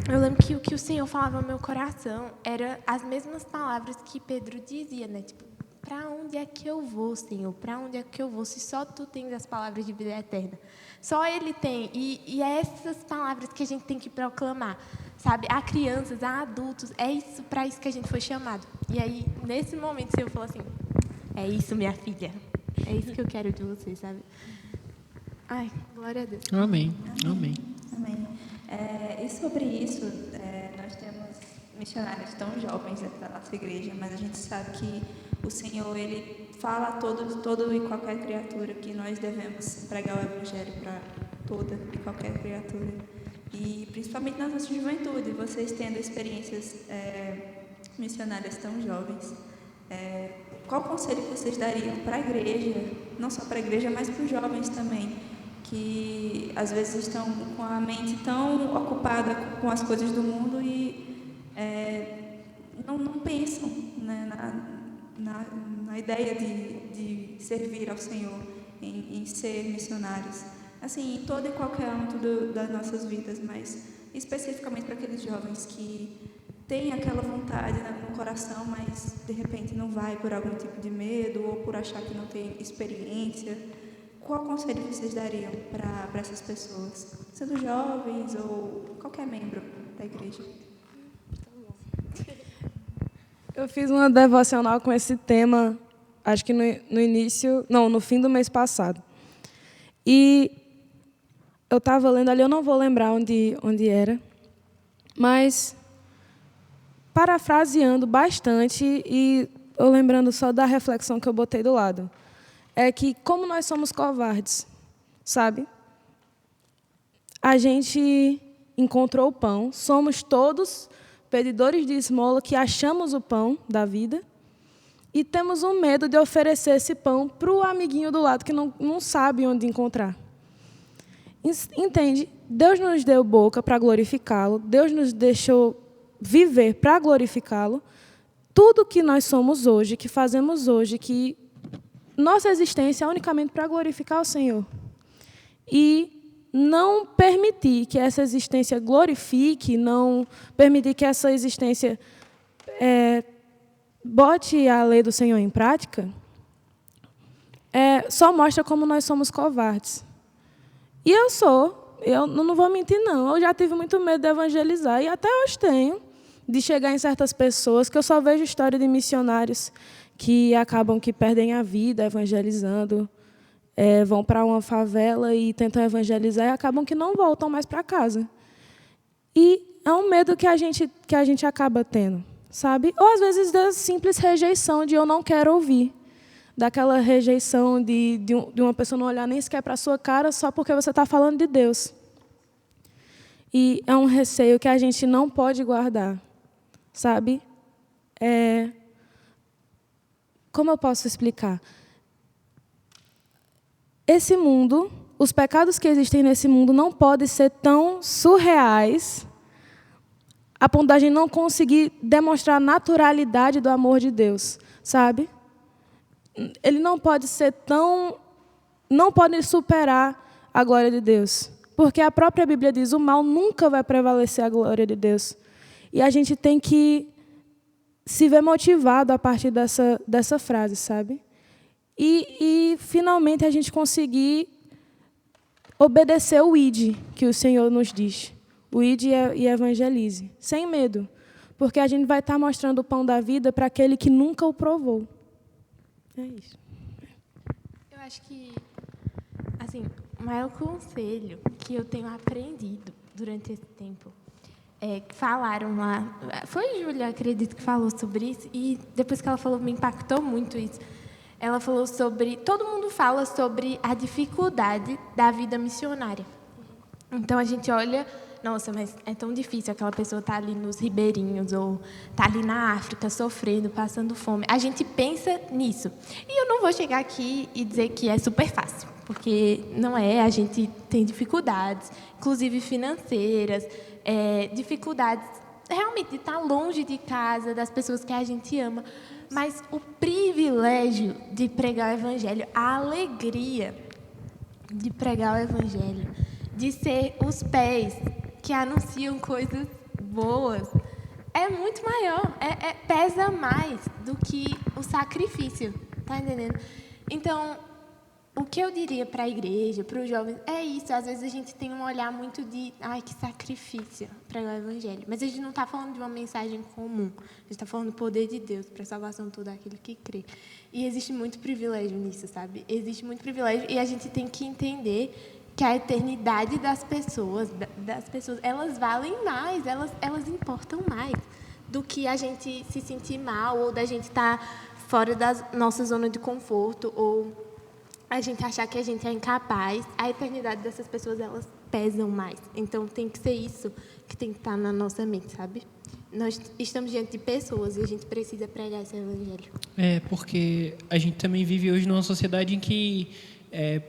eu lembro que o que o Senhor falava no meu coração era as mesmas palavras que Pedro dizia, né? Tipo, para onde é que eu vou, Senhor? Para onde é que eu vou? Se só Tu tens as palavras de vida eterna. Só Ele tem. E é essas palavras que a gente tem que proclamar, sabe? A crianças, a adultos. É isso, para isso que a gente foi chamado. E aí, nesse momento, o Senhor falou assim, é isso, minha filha. É isso que eu quero de você, sabe? Ai, glória a Deus. Amém. Amém. Amém. E sobre isso, nós temos missionários tão jovens dentro da nossa igreja, mas a gente sabe que o Senhor, Ele fala a todo e qualquer criatura que nós devemos pregar o Evangelho para toda e qualquer criatura. E principalmente na nossa juventude, vocês tendo experiências missionárias tão jovens, qual conselho que vocês dariam para a igreja, não só para a igreja, mas para os jovens também, que às vezes estão com a mente tão ocupada com as coisas do mundo e não pensam, né, na ideia de servir ao Senhor, em ser missionários, assim, em todo e qualquer âmbito das nossas vidas, mas especificamente para aqueles jovens que têm aquela vontade no coração, mas de repente não vai por algum tipo de medo ou por achar que não tem experiência. Qual conselho vocês dariam para essas pessoas, sendo jovens ou qualquer membro da igreja? Eu fiz uma devocional com esse tema, acho que no fim do mês passado. E eu estava lendo ali, eu não vou lembrar onde era, mas parafraseando bastante e eu lembrando só da reflexão que eu botei do lado, é que como nós somos covardes, sabe? A gente encontrou o pão, somos todos pedidores de esmola que achamos o pão da vida e temos um medo de oferecer esse pão para o amiguinho do lado que não sabe onde encontrar. Entende? Deus nos deu boca para glorificá-lo, Deus nos deixou viver para glorificá-lo. Tudo que nós somos hoje, que fazemos hoje, que nossa existência é unicamente para glorificar o Senhor. E não permitir que essa existência glorifique, não permitir que essa existência bote a lei do Senhor em prática, só mostra como nós somos covardes. E eu não vou mentir, não. Eu já tive muito medo de evangelizar, e até hoje tenho, de chegar em certas pessoas, que eu só vejo história de missionários que acabam que perdem a vida evangelizando, vão para uma favela e tentam evangelizar e acabam que não voltam mais para casa. E é um medo que a gente acaba tendo, sabe? Ou, às vezes, da simples rejeição de eu não quero ouvir. Daquela rejeição de uma pessoa não olhar nem sequer para a sua cara só porque você está falando de Deus. E é um receio que a gente não pode guardar, sabe? Como eu posso explicar? Esse mundo, os pecados que existem nesse mundo não podem ser tão surreais a ponto da gente não conseguir demonstrar a naturalidade do amor de Deus, sabe? Ele não pode ser não pode superar a glória de Deus. Porque a própria Bíblia diz, o mal nunca vai prevalecer a glória de Deus. E a gente tem que se ver motivado a partir dessa frase, sabe? E finalmente, a gente conseguir obedecer o ID que o Senhor nos diz. O ID e evangelize, sem medo. Porque a gente vai estar mostrando o pão da vida para aquele que nunca o provou. É isso. Eu acho que, assim, o maior conselho que eu tenho aprendido durante esse tempo falaram lá, foi Júlia, acredito, que falou sobre isso, e depois que ela falou, me impactou muito isso. Ela falou sobre, todo mundo fala sobre a dificuldade da vida missionária. Então, a gente olha, nossa, mas é tão difícil, aquela pessoa está ali nos ribeirinhos, ou está ali na África, sofrendo, passando fome. A gente pensa nisso. E eu não vou chegar aqui e dizer que é super fácil, porque não é, a gente tem dificuldades, inclusive financeiras, dificuldades realmente de estar longe de casa, das pessoas que a gente ama. Mas o privilégio de pregar o Evangelho, a alegria de pregar o Evangelho, de ser os pés que anunciam coisas boas, é muito maior, pesa mais do que o sacrifício, tá entendendo? Então, o que eu diria para a igreja, para os jovens, é isso. Às vezes a gente tem um olhar muito de, ai, que sacrifício pregar o Evangelho. Mas a gente não está falando de uma mensagem comum. A gente está falando do poder de Deus para a salvação de todo aquele que crê. E existe muito privilégio nisso, sabe? Existe muito privilégio e a gente tem que entender que a eternidade das pessoas, elas valem mais, elas importam mais do que a gente se sentir mal ou da gente estar fora da nossa zona de conforto ou a gente achar que a gente é incapaz. A eternidade dessas pessoas, elas pesam mais. Então, tem que ser isso que tem que estar na nossa mente, sabe? Nós estamos diante de pessoas e a gente precisa pregar esse evangelho. Porque a gente também vive hoje numa sociedade em que,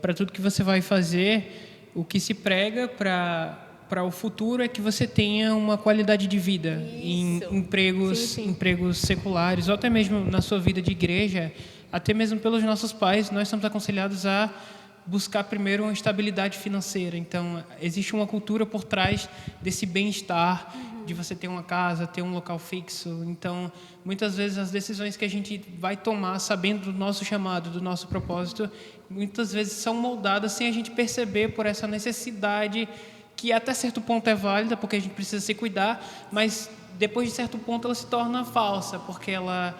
para tudo que você vai fazer, o que se prega para o futuro é que você tenha uma qualidade de vida em empregos seculares, ou até mesmo na sua vida de igreja. Até mesmo pelos nossos pais, nós somos aconselhados a buscar primeiro uma estabilidade financeira. Então, existe uma cultura por trás desse bem-estar, de você ter uma casa, ter um local fixo. Então, muitas vezes, as decisões que a gente vai tomar, sabendo do nosso chamado, do nosso propósito, muitas vezes são moldadas sem a gente perceber por essa necessidade que até certo ponto é válida, porque a gente precisa se cuidar, mas depois de certo ponto ela se torna falsa, porque ela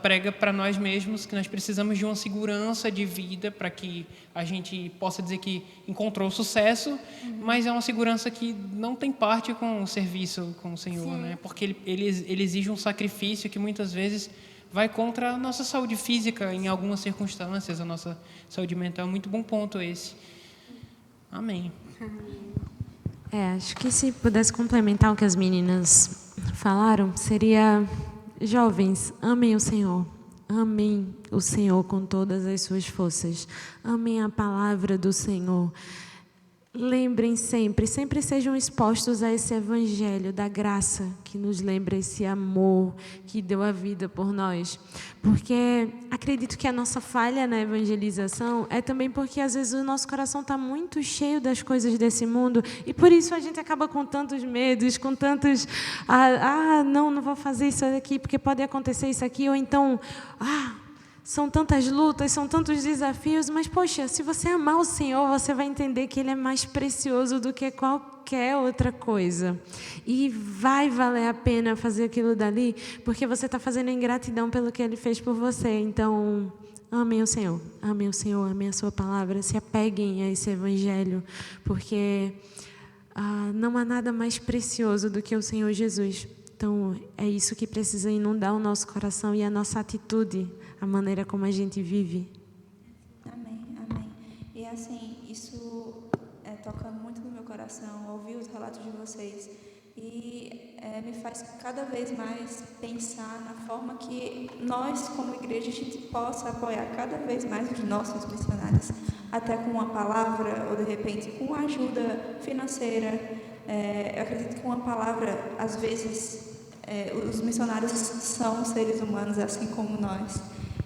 prega para nós mesmos que nós precisamos de uma segurança de vida para que a gente possa dizer que encontrou sucesso, mas é uma segurança que não tem parte com o serviço com o Senhor, né? Porque ele exige um sacrifício que muitas vezes vai contra a nossa saúde física, em algumas circunstâncias, a nossa saúde mental. Muito bom ponto esse. Amém. Acho que se pudesse complementar o que as meninas falaram, seria... Jovens, amem o Senhor. Amem o Senhor com todas as suas forças. Amem a palavra do Senhor. lembrem sempre sejam expostos a esse evangelho da graça que nos lembra esse amor que deu a vida por nós. Porque acredito que a nossa falha na evangelização é também porque às vezes o nosso coração está muito cheio das coisas desse mundo e por isso a gente acaba com tantos medos, com tantos não vou fazer isso aqui porque pode acontecer isso aqui, ou então são tantas lutas, são tantos desafios, mas, poxa, se você amar o Senhor, você vai entender que Ele é mais precioso do que qualquer outra coisa. E vai valer a pena fazer aquilo dali, porque você está fazendo em gratidão pelo que Ele fez por você. Então, amem o Senhor, amem a sua palavra, se apeguem a esse evangelho, porque não há nada mais precioso do que o Senhor Jesus. Então, é isso que precisa inundar o nosso coração e a nossa atitude, a maneira como a gente vive. Amém. E assim, isso toca muito no meu coração, ouvir os relatos de vocês. E me faz cada vez mais pensar na forma que nós, como igreja, a gente possa apoiar cada vez mais os nossos missionários, até com uma palavra ou, de repente, com ajuda financeira. Eu acredito que uma palavra, às vezes, os missionários são seres humanos, assim como nós,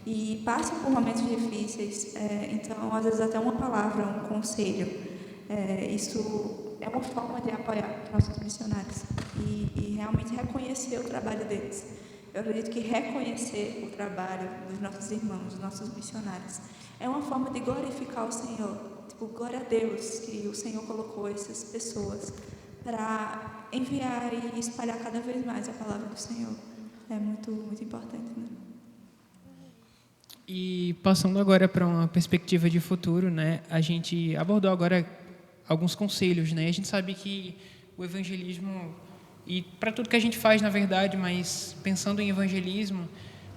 e passam por momentos difíceis. Então, às vezes, até uma palavra, um conselho, isso é uma forma de apoiar nossos missionários e realmente reconhecer o trabalho deles. Eu acredito que reconhecer o trabalho dos nossos irmãos, dos nossos missionários, é uma forma de glorificar o Senhor. Tipo, glória a Deus que o Senhor colocou essas pessoas para enviar e espalhar cada vez mais a palavra do Senhor. É muito, muito importante, né? E passando agora para uma perspectiva de futuro, né? A gente abordou agora alguns conselhos, né? A gente sabe que o evangelismo, e para tudo que a gente faz, na verdade, mas pensando em evangelismo,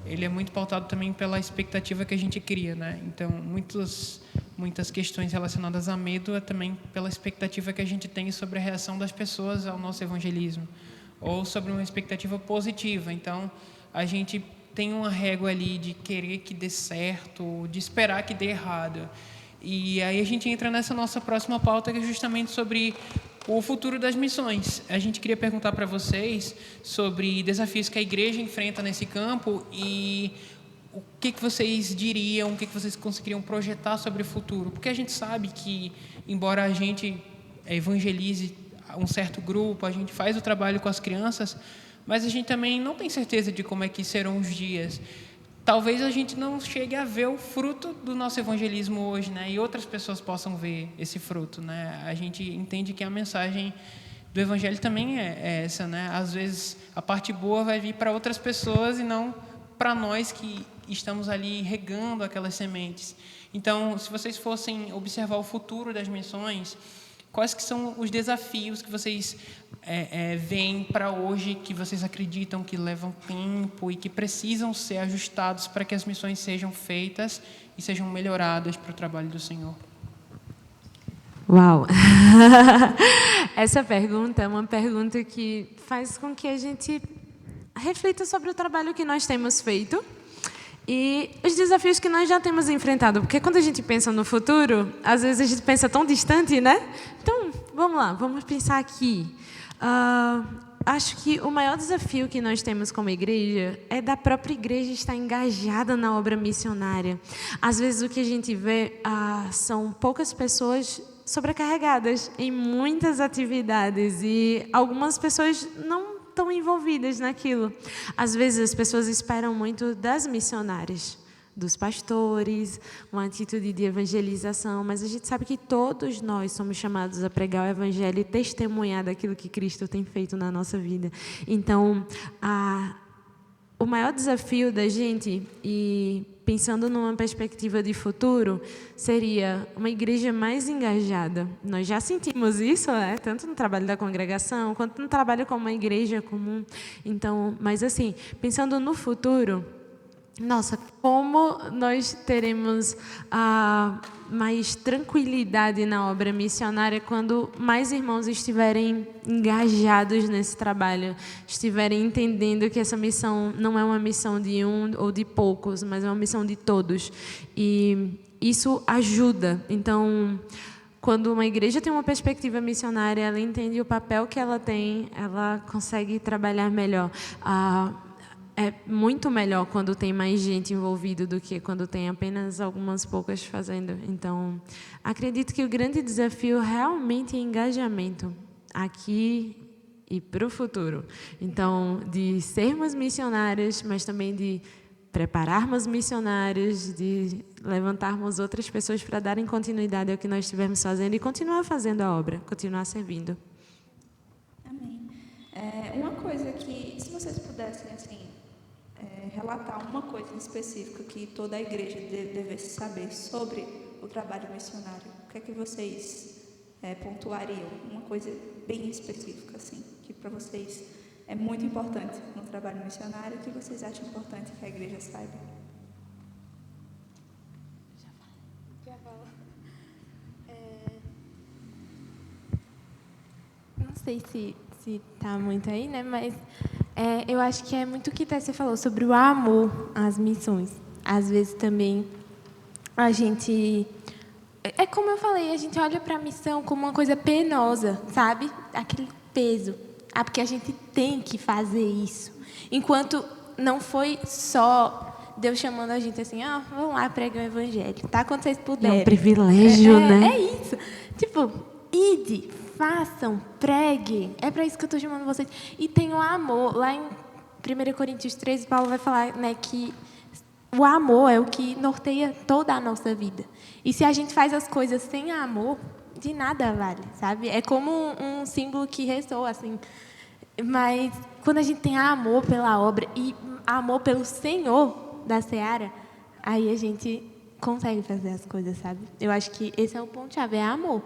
ele é muito pautado também pela expectativa que a gente cria, né? Então, muitas questões relacionadas a medo é também pela expectativa que a gente tem sobre a reação das pessoas ao nosso evangelismo, ou sobre uma expectativa positiva. Então, a gente tem uma régua ali de querer que dê certo, de esperar que dê errado. E aí a gente entra nessa nossa próxima pauta, que é justamente sobre o futuro das missões. A gente queria perguntar para vocês sobre desafios que a igreja enfrenta nesse campo e o que vocês diriam, o que vocês conseguiriam projetar sobre o futuro. Porque a gente sabe que, embora a gente evangelize um certo grupo, a gente faz o trabalho com as crianças, mas a gente também não tem certeza de como é que serão os dias. Talvez a gente não chegue a ver o fruto do nosso evangelismo hoje, né? E outras pessoas possam ver esse fruto, né? A gente entende que a mensagem do evangelho também é essa, né? Às vezes a parte boa vai vir para outras pessoas e não para nós que estamos ali regando aquelas sementes. Então, se vocês fossem observar o futuro das missões, quais que são os desafios que vocês veem para hoje, que vocês acreditam que levam tempo e que precisam ser ajustados para que as missões sejam feitas e sejam melhoradas para o trabalho do Senhor? Uau! Essa pergunta é uma pergunta que faz com que a gente reflita sobre o trabalho que nós temos feito e os desafios que nós já temos enfrentado. Porque quando a gente pensa no futuro, às vezes a gente pensa tão distante, né? Então, vamos lá, vamos pensar aqui. Acho que o maior desafio que nós temos como igreja é da própria igreja estar engajada na obra missionária. Às vezes o que a gente vê são poucas pessoas sobrecarregadas em muitas atividades e algumas pessoas não estão envolvidas naquilo. Às vezes as pessoas esperam muito das missionárias, dos pastores, uma atitude de evangelização, mas a gente sabe que todos nós somos chamados a pregar o evangelho e testemunhar daquilo que Cristo tem feito na nossa vida. Então, o maior desafio da gente, e pensando numa perspectiva de futuro, seria uma igreja mais engajada. Nós já sentimos isso, né? Tanto no trabalho da congregação, quanto no trabalho como uma igreja comum. Então, mas assim, pensando no futuro, nossa, como nós teremos mais tranquilidade na obra missionária quando mais irmãos estiverem engajados nesse trabalho, estiverem entendendo que essa missão não é uma missão de um ou de poucos, mas é uma missão de todos. E isso ajuda. Então, quando uma igreja tem uma perspectiva missionária, ela entende o papel que ela tem, ela consegue trabalhar melhor. É muito melhor quando tem mais gente envolvida do que quando tem apenas algumas poucas fazendo. Então, acredito que o grande desafio realmente é engajamento aqui e para o futuro. Então, de sermos missionários, mas também de prepararmos missionários, de levantarmos outras pessoas para darem continuidade ao que nós estivermos fazendo e continuar fazendo a obra, continuar servindo. Amém. Uma coisa que, se vocês pudessem, assim, relatar uma coisa em específica que toda a igreja devesse saber sobre o trabalho missionário, o que é que vocês pontuariam? Uma coisa bem específica, assim, que para vocês é muito importante no trabalho missionário, o que vocês acham importante que a igreja saiba? Não sei se está muito aí, né? Mas eu acho que é muito o que Tessia falou sobre o amor às missões. Às vezes também a gente... É como eu falei, a gente olha para a missão como uma coisa penosa, sabe? Aquele peso. Porque a gente tem que fazer isso. Enquanto não foi só Deus chamando a gente assim, vamos lá, pregue o evangelho. Tá? Quando vocês puderem. É um privilégio, né? É isso. Tipo, ide, façam, preguem. É para isso que eu estou chamando vocês. E tenham amor. Lá em 1 Coríntios 13, Paulo vai falar, né, que o amor é o que norteia toda a nossa vida. E se a gente faz as coisas sem amor, de nada vale, sabe? É como um símbolo que ressoa, assim. Mas quando a gente tem amor pela obra e amor pelo Senhor da Seara, aí a gente consegue fazer as coisas, sabe? Eu acho que esse é o ponto-chave, é amor.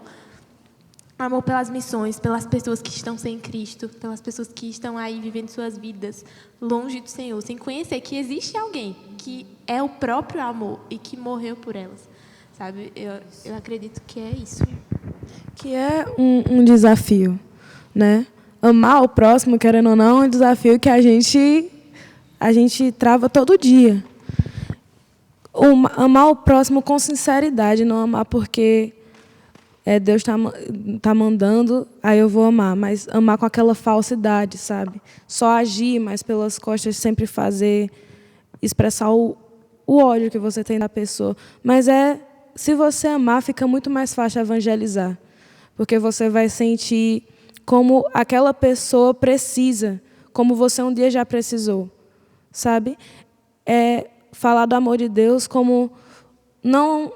Amor pelas missões, pelas pessoas que estão sem Cristo, pelas pessoas que estão aí vivendo suas vidas longe do Senhor, sem conhecer que existe alguém que é o próprio amor e que morreu por elas, sabe? Eu acredito que é isso. Que é um desafio, né? Amar o próximo, querendo ou não, é um desafio que a gente trava todo dia. Amar o próximo com sinceridade, não amar porque Deus tá mandando, aí eu vou amar, mas amar com aquela falsidade, sabe? Só agir, mas pelas costas sempre fazer, expressar o ódio que você tem da pessoa. Mas se você amar, fica muito mais fácil evangelizar, porque você vai sentir como aquela pessoa precisa, como você um dia já precisou, sabe? Falar do amor de Deus como não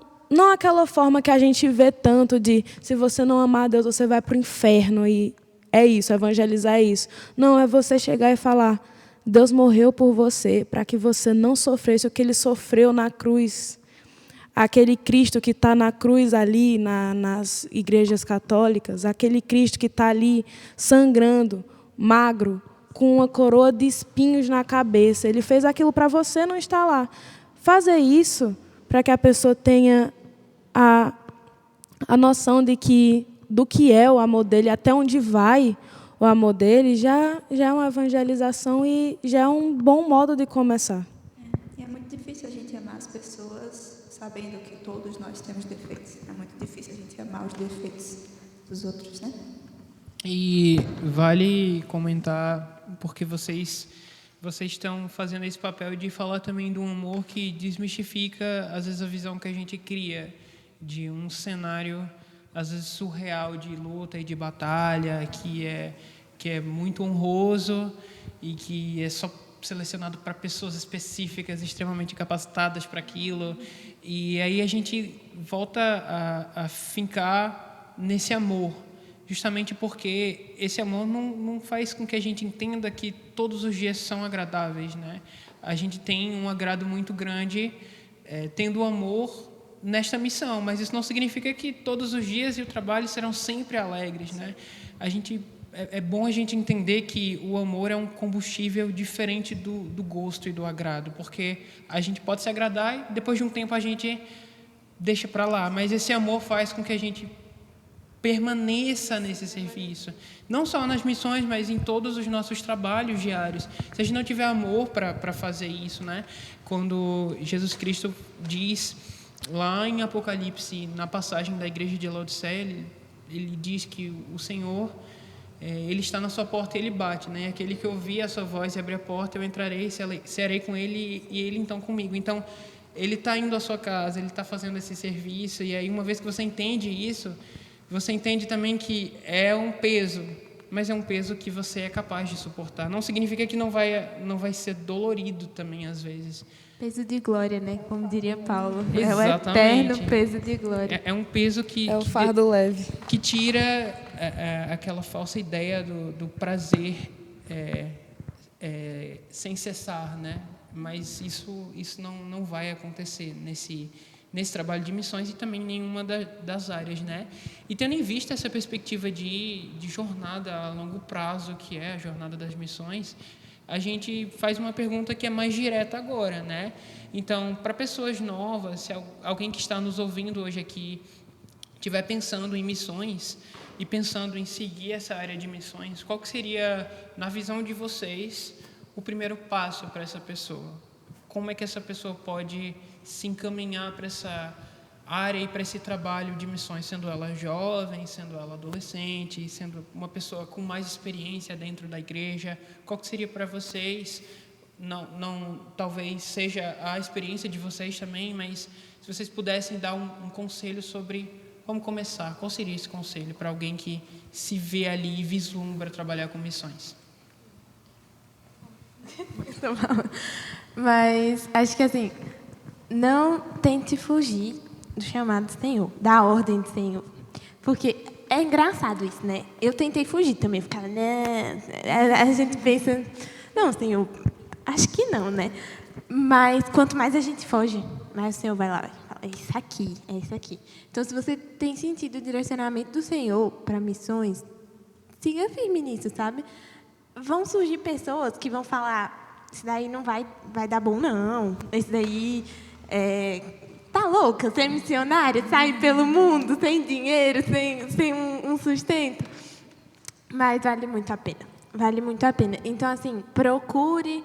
aquela forma que a gente vê tanto de se você não amar a Deus, você vai para o inferno e é isso, evangelizar é isso. Não, é você chegar e falar, Deus morreu por você para que você não sofresse o que Ele sofreu na cruz. Aquele Cristo que está na cruz ali, nas igrejas católicas, aquele Cristo que está ali sangrando, magro, com uma coroa de espinhos na cabeça. Ele fez aquilo para você não estar lá. Fazer isso para que a pessoa tenha a noção do que é o amor dele, até onde vai o amor dele, já é uma evangelização e já é um bom modo de começar. E é muito difícil a gente amar as pessoas sabendo que todos nós temos defeitos. É muito difícil a gente amar os defeitos dos outros, né? E vale comentar, porque vocês estão fazendo esse papel de falar também do amor que desmistifica, às vezes, a visão que a gente cria de um cenário, às vezes, surreal de luta e de batalha, que é muito honroso e que é só selecionado para pessoas específicas, extremamente capacitadas para aquilo. E aí a gente volta a fincar nesse amor, justamente porque esse amor não faz com que a gente entenda que todos os dias são agradáveis, né? A gente tem um agrado muito grande tendo amor nesta missão, mas isso não significa que todos os dias e o trabalho serão sempre alegres, né? É bom a gente entender que o amor é um combustível diferente do gosto e do agrado, porque a gente pode se agradar e depois de um tempo a gente deixa para lá, mas esse amor faz com que a gente permaneça nesse serviço, não só nas missões, mas em todos os nossos trabalhos diários. Se a gente não tiver amor para fazer isso, né? Quando Jesus Cristo diz lá em Apocalipse, na passagem da igreja de Laodiceia, ele diz que o Senhor, ele está na sua porta e ele bate, né? Aquele que ouvir a sua voz e abrir a porta, eu entrarei, cearei com ele e ele então comigo. Então, ele está indo à sua casa, ele está fazendo esse serviço, e aí uma vez que você entende isso, você entende também que é um peso, mas é um peso que você é capaz de suportar. Não significa que não vai ser dolorido também às vezes. Peso de glória, né? Como diria Paulo. Exatamente. É o eterno peso de glória. É um peso que... É o fardo leve. Que tira aquela falsa ideia do prazer sem cessar, né? Mas isso não vai acontecer nesse trabalho de missões e também em nenhuma das áreas, né? E tendo em vista essa perspectiva de jornada a longo prazo, que é a jornada das missões, a gente faz uma pergunta que é mais direta agora, né? Então, para pessoas novas, se alguém que está nos ouvindo hoje aqui estiver pensando em missões e pensando em seguir essa área de missões, qual que seria, na visão de vocês, o primeiro passo para essa pessoa? Como é que essa pessoa pode se encaminhar para essa área e para esse trabalho de missões, sendo ela jovem, sendo ela adolescente, sendo uma pessoa com mais experiência dentro da igreja? Qual que seria para vocês? Não, talvez seja a experiência de vocês também, mas se vocês pudessem dar um conselho sobre como começar, qual seria esse conselho para alguém que se vê ali e vislumbra trabalhar com missões? Mas acho que assim, não tente fugir do chamado do Senhor, da ordem do Senhor. Porque é engraçado isso, né? Eu tentei fugir também, ficava, né? A gente pensa, não, Senhor, acho que não, né? Mas quanto mais a gente foge, mais o Senhor vai lá e fala, é isso aqui. Então, se você tem sentido o direcionamento do Senhor para missões, siga firme nisso, sabe? Vão surgir pessoas que vão falar, isso daí não vai dar bom, não. Isso daí tá louca, ser missionária, sair pelo mundo sem dinheiro, sem um sustento. Mas vale muito a pena. Vale muito a pena. Então, assim, procure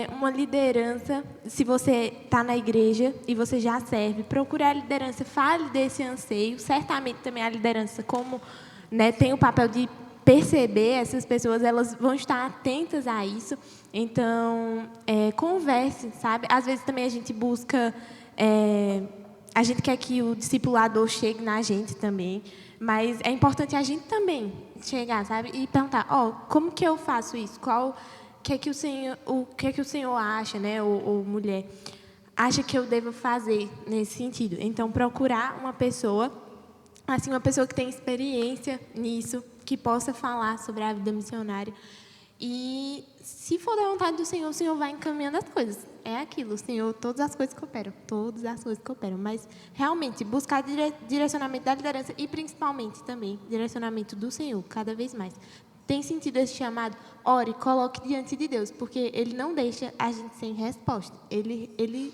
uma liderança. Se você está na igreja e você já serve, procure a liderança, fale desse anseio. Certamente também a liderança, como, né, tem o papel de perceber essas pessoas, elas vão estar atentas a isso. Então, converse, sabe? Às vezes também a gente busca... a gente quer que o discipulador chegue na gente também, mas é importante a gente também chegar, sabe? E perguntar, como que eu faço isso? O que é que o Senhor acha, né? Ou mulher, acha que eu devo fazer nesse sentido? Então, procurar uma pessoa, assim, uma pessoa que tem experiência nisso, que possa falar sobre a vida missionária. E, se for da vontade do Senhor, o Senhor vai encaminhando as coisas. É aquilo, o Senhor, todas as coisas cooperam. Mas, realmente, buscar direcionamento da liderança e, principalmente, também, direcionamento do Senhor, cada vez mais. Tem sentido esse chamado? Ore, coloque diante de Deus, porque Ele não deixa a gente sem resposta. Ele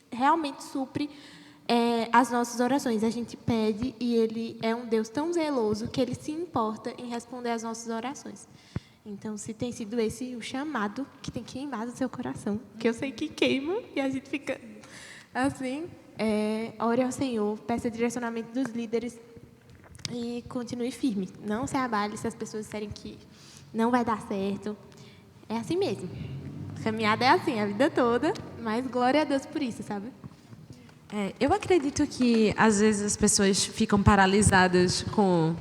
realmente supre as nossas orações. A gente pede e Ele é um Deus tão zeloso que Ele se importa em responder às nossas orações. Então, se tem sido esse o chamado que tem queimado o seu coração, que eu sei que queima, e a gente fica assim, ore ao Senhor, peça direcionamento dos líderes e continue firme. Não se abale se as pessoas disserem que não vai dar certo. É assim mesmo. A caminhada é assim, a vida toda, mas glória a Deus por isso, sabe? Eu acredito que, às vezes, as pessoas ficam paralisadas com...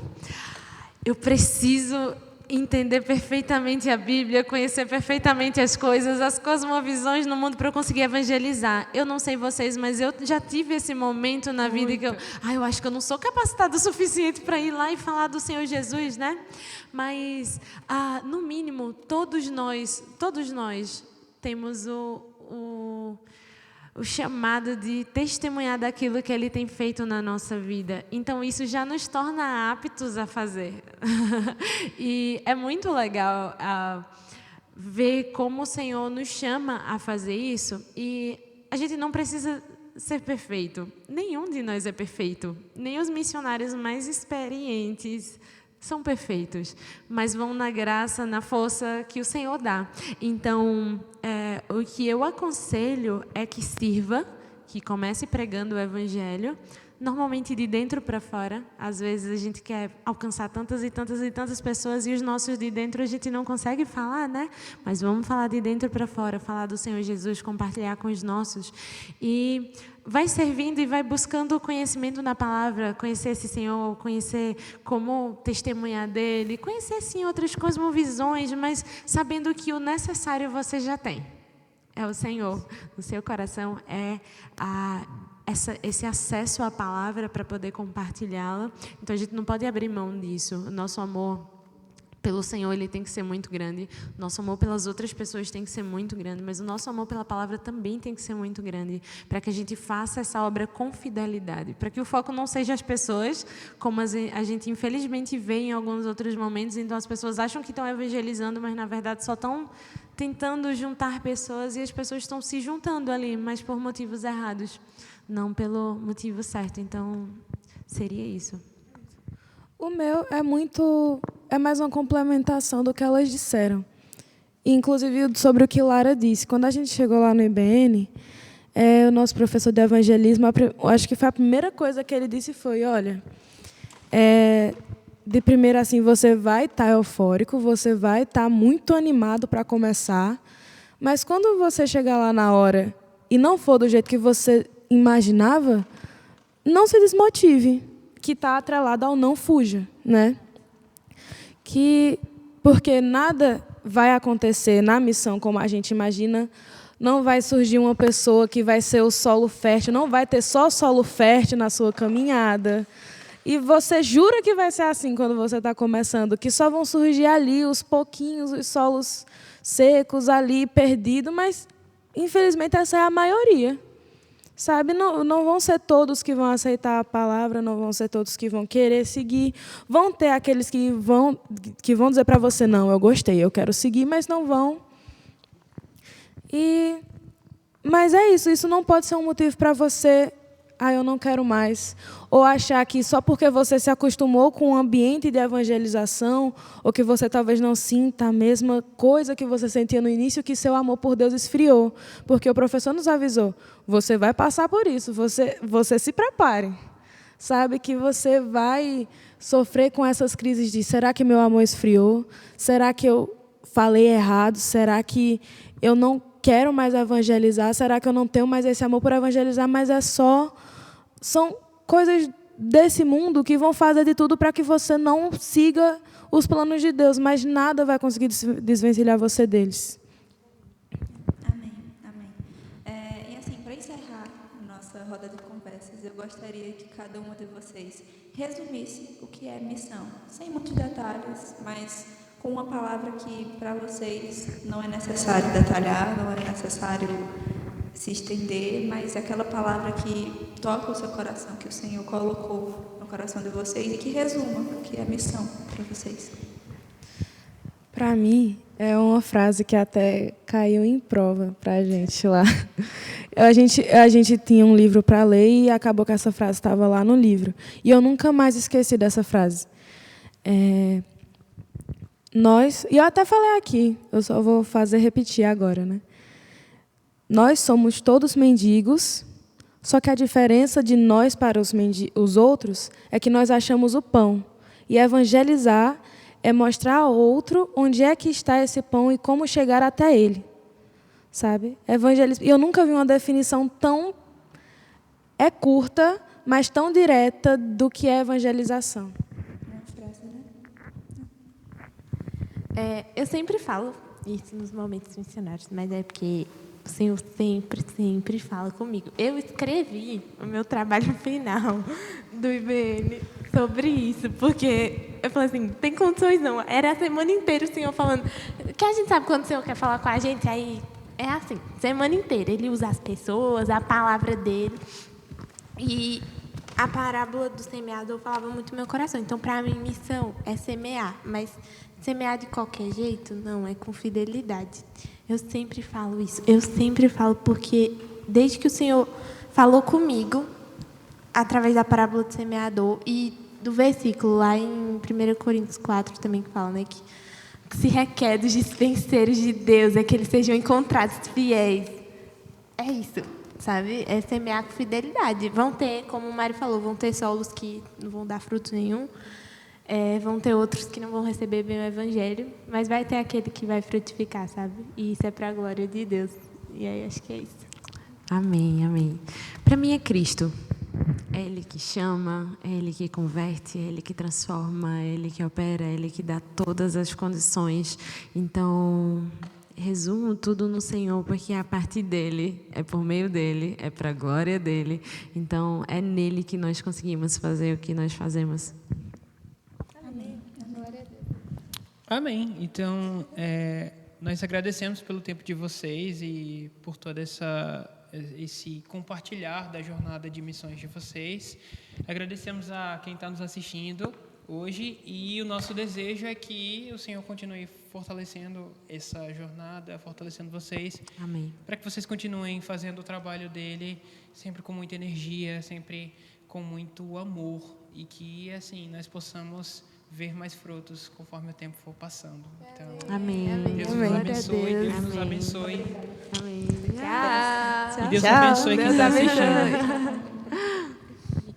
Eu preciso entender perfeitamente a Bíblia, conhecer perfeitamente as coisas, as cosmovisões no mundo para eu conseguir evangelizar. Eu não sei vocês, mas eu já tive esse momento na vida que eu acho que eu não sou capacitada o suficiente para ir lá e falar do Senhor Jesus, né? Mas, no mínimo, todos nós temos o chamado de testemunhar daquilo que Ele tem feito na nossa vida. Então, isso já nos torna aptos a fazer. E é muito legal ver como o Senhor nos chama a fazer isso. E a gente não precisa ser perfeito. Nenhum de nós é perfeito. Nem os missionários mais experientes são perfeitos, mas vão na graça, na força que o Senhor dá. Então, o que eu aconselho é que sirva, que comece pregando o evangelho, normalmente de dentro para fora. Às vezes a gente quer alcançar tantas e tantas e tantas pessoas e os nossos de dentro a gente não consegue falar, né? Mas vamos falar de dentro para fora, falar do Senhor Jesus, compartilhar com os nossos. E vai servindo e vai buscando o conhecimento na palavra, conhecer esse Senhor, conhecer como testemunhar dele, conhecer, sim, outras cosmovisões, mas sabendo que o necessário você já tem. É o Senhor. No seu coração é esse acesso à palavra para poder compartilhá-la. Então, a gente não pode abrir mão disso. O nosso amor pelo Senhor, ele tem que ser muito grande. O nosso amor pelas outras pessoas tem que ser muito grande, mas o nosso amor pela palavra também tem que ser muito grande, para que a gente faça essa obra com fidelidade, para que o foco não seja as pessoas, como a gente infelizmente vê em alguns outros momentos. Então, as pessoas acham que estão evangelizando, mas na verdade só estão tentando juntar pessoas, e as pessoas estão se juntando ali, mas por motivos errados, não pelo motivo certo. Então, seria isso. O meu é mais uma complementação do que elas disseram. Inclusive, sobre o que Lara disse. Quando a gente chegou lá no IBN, o nosso professor de evangelismo, acho que foi a primeira coisa que ele disse foi, olha, de primeira, assim, você vai estar eufórico, você vai estar muito animado para começar, mas quando você chegar lá na hora e não for do jeito que você imaginava, não se desmotive, que está atrelado ao não fuja, né? Porque nada vai acontecer na missão como a gente imagina, não vai surgir uma pessoa que vai ser o solo fértil, não vai ter só solo fértil na sua caminhada. E você jura que vai ser assim quando você está começando, que só vão surgir ali os pouquinhos, os solos secos ali, perdidos, mas, infelizmente, essa é a maioria. Sabe, não vão ser todos que vão aceitar a palavra, não vão ser todos que vão querer seguir. Vão ter aqueles que vão dizer para você, não, eu gostei, eu quero seguir, mas não vão. Mas é isso não pode ser um motivo para você, eu não quero mais. Ou achar que só porque você se acostumou com o ambiente de evangelização, ou que você talvez não sinta a mesma coisa que você sentia no início, que seu amor por Deus esfriou. Porque o professor nos avisou, você vai passar por isso, você se prepare. Sabe que você vai sofrer com essas crises de, será que meu amor esfriou? Será que eu falei errado? Será que eu não quero mais evangelizar? Será que eu não tenho mais esse amor por evangelizar? Mas são coisas desse mundo que vão fazer de tudo para que você não siga os planos de Deus, mas nada vai conseguir desvencilhar você deles. Amém. E assim, para encerrar a nossa roda de conversas, eu gostaria que cada uma de vocês resumisse o que é missão, sem muitos detalhes, mas com uma palavra que para vocês não é necessário detalhar, não é necessário se estender, mas é aquela palavra que toca o seu coração, que o Senhor colocou no coração de vocês e que resuma o que é missão para vocês. Para mim, é uma frase que até caiu em prova para a gente lá. A gente tinha um livro para ler e acabou que essa frase estava lá no livro. E eu nunca mais esqueci dessa frase. E eu até falei aqui, eu só vou repetir agora, né? Nós somos todos mendigos, só que a diferença de nós para os outros é que nós achamos o pão. E evangelizar é mostrar ao outro onde é que está esse pão e como chegar até ele. Sabe? E eu nunca vi uma definição tão curta, mas tão direta do que é evangelização. Eu sempre falo isso nos momentos missionários, mas é porque o Senhor sempre fala comigo. Eu escrevi o meu trabalho final do IBN sobre isso, porque eu falei assim, tem condições não. Era a semana inteira o Senhor falando, que a gente sabe quando o Senhor quer falar com a gente, aí é assim, semana inteira. Ele usa as pessoas, a palavra dele. E a parábola do semeador falava muito no meu coração. Então, para mim, missão é semear, mas semear de qualquer jeito, não, é com fidelidade. Eu sempre falo isso. Eu sempre falo porque desde que o Senhor falou comigo, através da parábola do semeador e do versículo lá em 1 Coríntios 4 também que fala, né, que se requer dos dispenseiros de Deus é que eles sejam encontrados fiéis. É isso. sabe? É semear com fidelidade. Vão ter, como o Mário falou, vão ter solos que não vão dar fruto nenhum, vão ter outros que não vão receber bem o evangelho, mas vai ter aquele que vai frutificar, sabe? E isso é para a glória de Deus. E aí acho que é isso. Amém, amém. Para mim é Cristo. É Ele que chama, é Ele que converte, é Ele que transforma, é Ele que opera, é Ele que dá todas as condições. Então, resumo tudo no Senhor, porque é a partir dEle, é por meio dEle, é para a glória dEle. Então, é nele que nós conseguimos fazer o que nós fazemos. Amém. Então, nós agradecemos pelo tempo de vocês e por todo esse compartilhar da jornada de missões de vocês. Agradecemos a quem está nos assistindo hoje e o nosso desejo é que o Senhor continue fortalecendo essa jornada, fortalecendo vocês. Amém. Para que vocês continuem fazendo o trabalho dele sempre com muita energia, sempre com muito amor e que, assim, nós possamos ver mais frutos conforme o tempo for passando. Então, Amém. Deus nos abençoe. Deus nos abençoe. Amém. Tchau. E Deus abençoe quem está assistindo. abençoe.